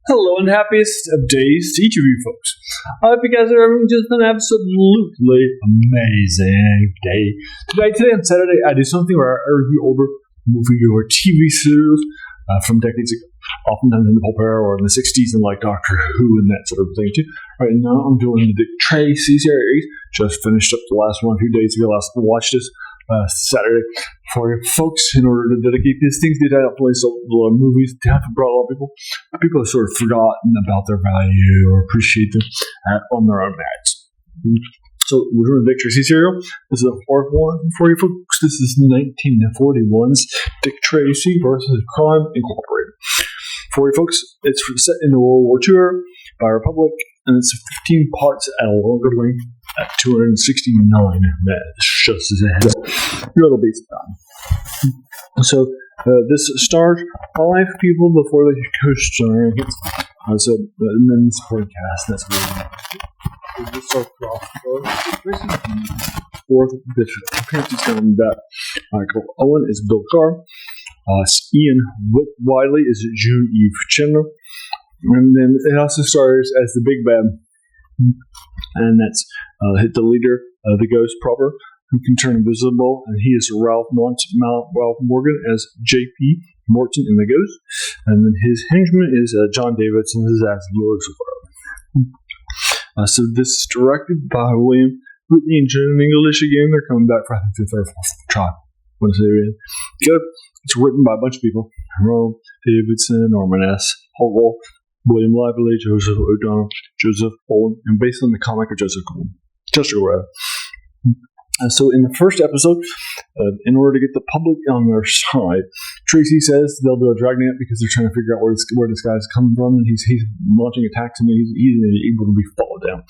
Hello and happiest of days to each of you folks. I hope you guys are having just an absolutely amazing day. Today on Saturday, I do something where I review older movie or TV series from decades ago. Oftentimes in the pulp era or in the 60s and like Doctor Who and that sort of thing too. Right now I'm doing the Dick Tracy series. Just finished up the last one a few days ago. Last watched this Saturday for you folks in order to dedicate these things. They don't play so a lot of movies. They have brought a lot of people. People have sort of forgotten about their value or appreciate them on their own merits. So we're doing the Dick Tracy serial. This is the fourth one for you folks. This is 1941's Dick Tracy versus Crime Incorporated. For you folks, it's set in the World War II era by a Republic, and it's 15 parts at a longer length at 269 minutes, just as a heads up. Little base time. So this stars 5 people before they co-star. And then the supporting cast. That's what we'll start off. Fourth appearances coming back. Michael Owen is Bill Carr. Ian Wiley is June Eve Chandler. And then it also stars as the big bad, and that's the leader, the ghost proper, who can turn invisible, and he is Ralph Morgan as J.P. Morton in the ghost, and then his henchman is John Davidson as Lucifer. So this is directed by William Whitney and June English again. They're coming back for I think the third or fourth try. Good. It's written by a bunch of people: Rome Davidson, Norman S. Howell, William Lively, Joseph O'Donnell, Joseph Owen, and based on the comic of Joseph Gould. So in the first episode, in order to get the public on their side, Tracy says they'll do a dragnet because they're trying to figure out where this guy's coming from, and he's launching attacks and he's able to be followed down.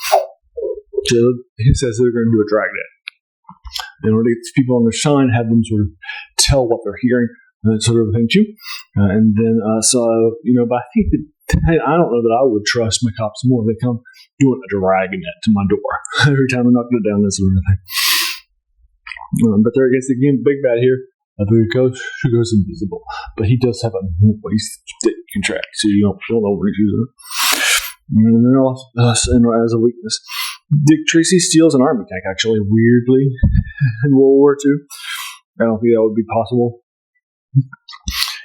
So he says they're going to do a dragnet. In order to get these people on their side, have them sort of tell what they're hearing, and that sort of thing too. And then, but I think that I don't know that I would trust my cops more if they come doing a dragnet to my door every time I'm knocking it down, that sort of thing. But there against again, big bad here. The ghost who goes invisible, but he does have a voice that you can track, so you don't know where he's using it. And then also, as a weakness, Dick Tracy steals an army tank. Actually, weirdly, in World War II, I don't think that would be possible.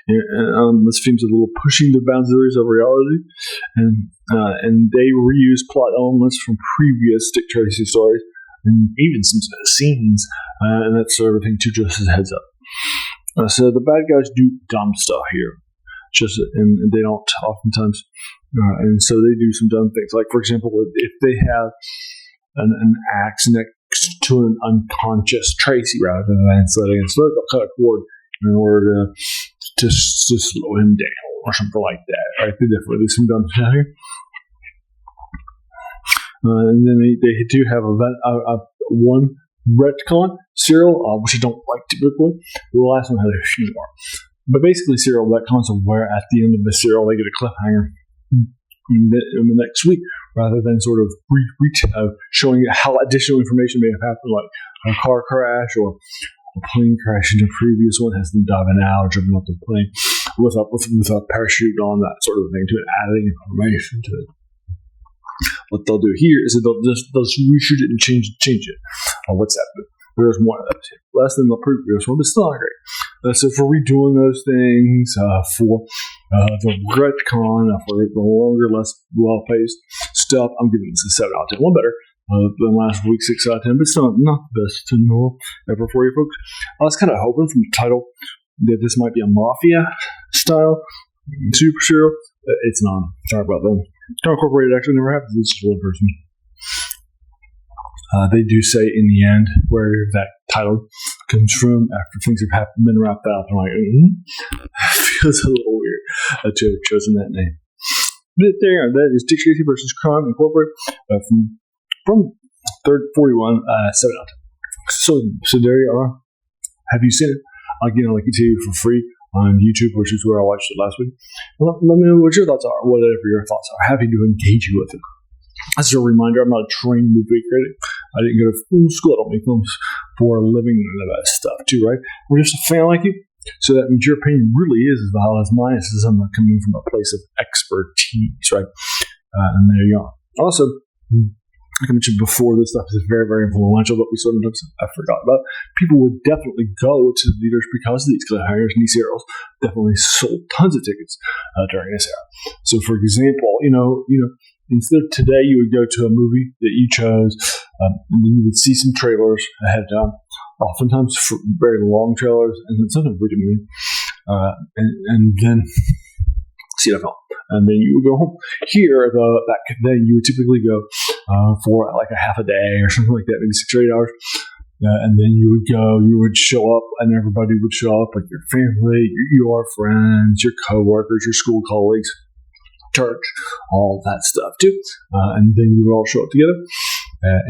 This seems a little pushing the boundaries of reality, and they reuse plot elements from previous Dick Tracy stories, and even some scenes, and that sort of thing too, just as a heads up. So the bad guys do dumb stuff here, and they don't oftentimes, and so they do some dumb things. Like, for example, if they have an axe next to an unconscious Tracy rather than slitting a throat, they'll cut a cord in order to slow him down or something like that. Right? They definitely do some dumb stuff here. And then they do have a one retcon serial, which I don't like typically. The last one had a few more. But basically, serial retcons are where at the end of the serial they get a cliffhanger in the next week, rather than sort of showing how additional information may have happened, like a car crash or a plane crash in the previous one has them diving out or jumping off the plane with a parachute on, that sort of thing, to adding information to it. What they'll do here is that they'll reshoot it and change it. What's that? There's one of those here. Less than the previous one, but still not great. So for redoing those things, for the retcon, for the longer, less well-paced stuff, I'm giving this a 7 out of 10. One better than last week, 6 out of 10, but still not the best to know ever for you folks. I was kind of hoping from the title that this might be a mafia-style super serial. It's not. Sorry about that. Incorporated actually never happens. It's just one person. They do say in the end where that title comes from after things have been wrapped up. I'm like, feels a little weird to have chosen that name. But there you are. That is Dick Tracy versus Crime Incorporated from 41, 7 out. So there you are. Have you seen it? Again, I'd like to tell you for free on YouTube, which is where I watched it last week. Let me know what your thoughts are, whatever your thoughts are. Happy to engage you with it. As a reminder, I'm not a trained movie critic. I didn't go to school. I don't make films for a living and all that stuff too, right? We're just a fan like you. So that means your opinion really is as valid as mine. This is something coming from a place of expertise, right? And there you are. Also, like I mentioned before, this stuff is very, very influential, but we sort of I forgot about. People would definitely go to the theaters because of these cliffhangers, and these serials definitely sold tons of tickets during this era. So, for example, instead of today, you would go to a movie that you chose, and then you would see some trailers ahead of time, oftentimes for very long trailers, and then sometimes pretty movie, and then see the film. And then you would go home. Here, back then, you would typically go for like a half a day or something like that, maybe 6 or 8 hours. And then you would show up, and everybody would show up, like your family, your friends, your coworkers, your school colleagues, church, all that stuff too. And then you would all show up together.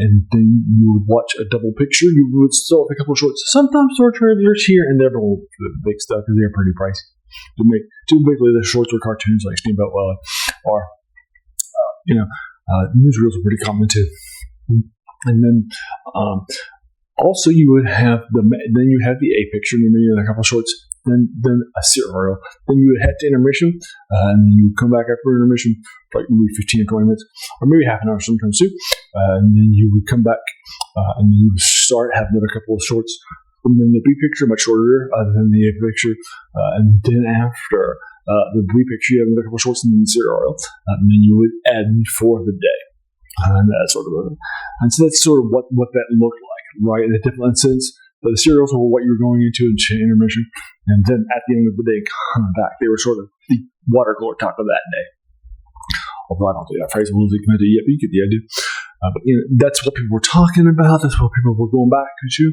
And then you would watch a double picture. You would still have a couple of shorts, sometimes short trailers here and there, but the big stuff because they're pretty pricey. Typically, the shorts were cartoons like Steamboat Willie, or newsreels were pretty common too. And then also you would have the A picture, and then you had a couple of shorts, then a serial. Then you would head to intermission, and then you would come back after intermission for like maybe 15 or 20 minutes, or maybe half an hour sometimes too. And then you would come back, and then you would start having another couple of shorts. And then the B picture, much shorter than the A picture. And then after the B picture, you have another couple of shorts and then the serial. And then you would end for the day. And that sort of and so that's sort of what that looked like, right? In a different sense. But the serials were what you were going into intermission. And then at the end of the day, coming back, they were sort of the water cooler talk of that day. Although I don't think that phrase was implemented yet, but you get the idea. But that's what people were talking about. That's what people were going back to.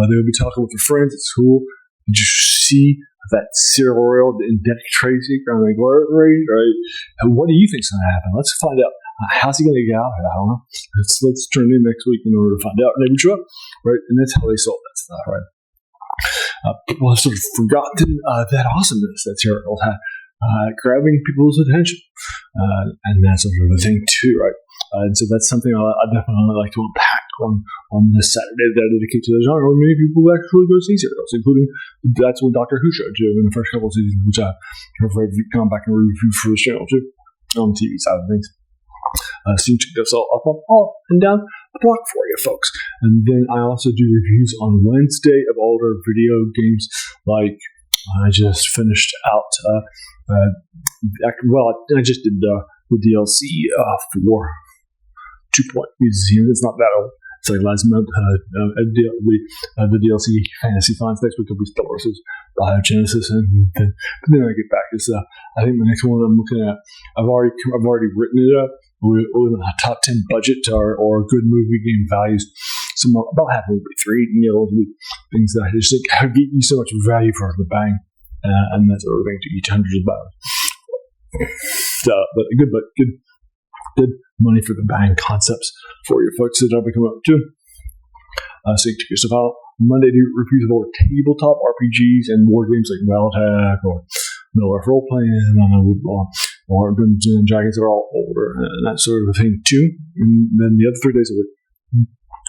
They would be talking with their friends at school. Did you see that serial in Dick Tracy? Right? And what do you think's going to happen? Let's find out. How's he going to get out of it? I don't know. Let's turn in next week in order to find out. And they would show up, right? And that's how they sold that stuff, right? People have sort of forgotten that awesomeness that serial had, grabbing people's attention, and that sort of a thing too, right? And so that's something I definitely like to unpack on this Saturday that I dedicate to the genre. Many people actually go see serials, including that's what Doctor Who showed too in the first couple of seasons, which I have come back and reviewed for this channel too on the TV side of things. So you check this all up and down the block for you, folks. And then I also do reviews on Wednesday of older video games. Like I just finished out. I just did the DLC for 2 Point Museum. It's not that old. It's like last month. The DLC Fantasy Finds next week will be Star Wars Biogenesis, and then I get back. I think the next one I'm looking at. I've already written it up with a top 10 budget or good movie game values. So about half will be 3 things that I just think have get you so much value for the bang, and that's what we're going to each hundreds of dollars. But good money for the bang concepts for your folks that I'll be coming up to. So you check yourself out. Monday, do reviews of older tabletop RPGs and war games like Battletech or Middle Earth Role Playing, or Dungeons and Dragons that are all older and that sort of thing too. And then the other 3 days of it,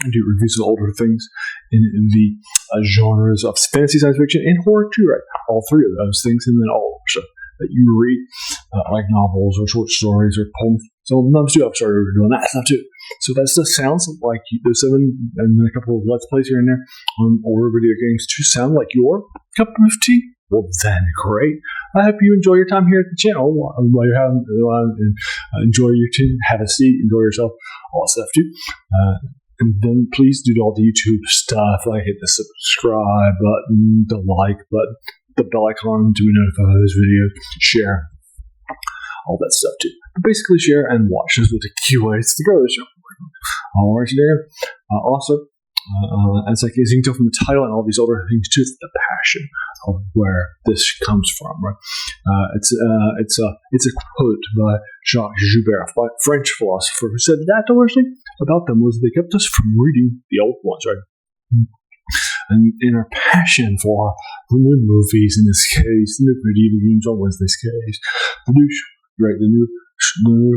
I do reviews of older things in the genres of fantasy, science fiction, and horror too, right? All 3 of those things, and then all over stuff that you read, like novels or short stories or poems. So mums too, I've started doing that stuff too. So that stuff sounds like those 7 and a couple of Let's Plays here and there on older video games to sound like your cup of tea. Well, then great. I hope you enjoy your time here at the channel while you're having enjoy your team, have a seat, enjoy yourself, all that stuff too. And then please do all the YouTube stuff, like hit the subscribe button, the like button, the bell icon to be notified of those videos, share, all that stuff too. But basically share and watch. Those are the key ways to grow the show. All right, there. Also, as you can tell from the title and all these older things too, it's the passion of where this comes from, right? It's a quote by Jacques Joubert, a French philosopher, who said that the worst thing about them was they kept us from reading the old ones, right? And in our passion for the new movies, in this case, the new video games on Wednesday's case, the new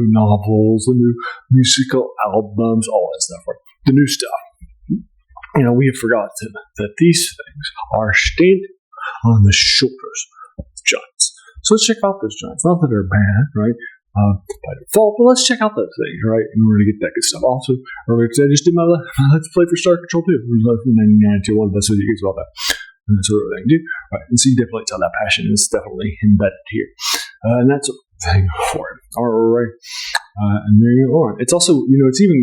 novels, the new musical albums, all that stuff, right? The new stuff. We have forgotten that these things are standing on the shoulders of giants. So let's check out those giants. Not that they're bad, right? By default, but let's check out those things, right? In order to get that good stuff. Also, earlier today, I just did my Let's Play for Star Control 2. It was from 1992. One of the best video games about that. And that's what I do. Right. And so you definitely tell that passion is definitely embedded here. And that's a thing for it. All right. And there you are. It's also, it's even,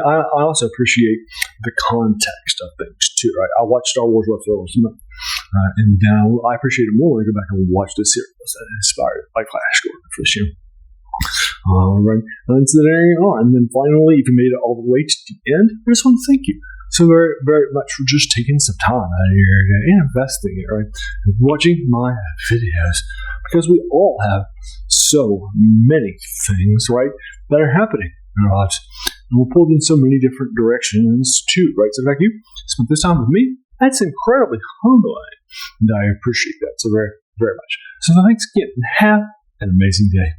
I also appreciate the context of things too, right? I watch Star Wars Leftovers, and I appreciate it more when I go back and watch the series that inspired by Flash Gordon for this year. All right. And so there you are. And then finally, if you made it all the way to the end, I just want to thank you so very, very much for just taking some time out of your day and investing it, right? And watching my videos. Because we all have so many things, right, that are happening in our lives. And we're pulled in so many different directions too, right? So in fact, you spent this time with me. That's incredibly humbling. And I appreciate that so very, very much. So thanks again and have an amazing day.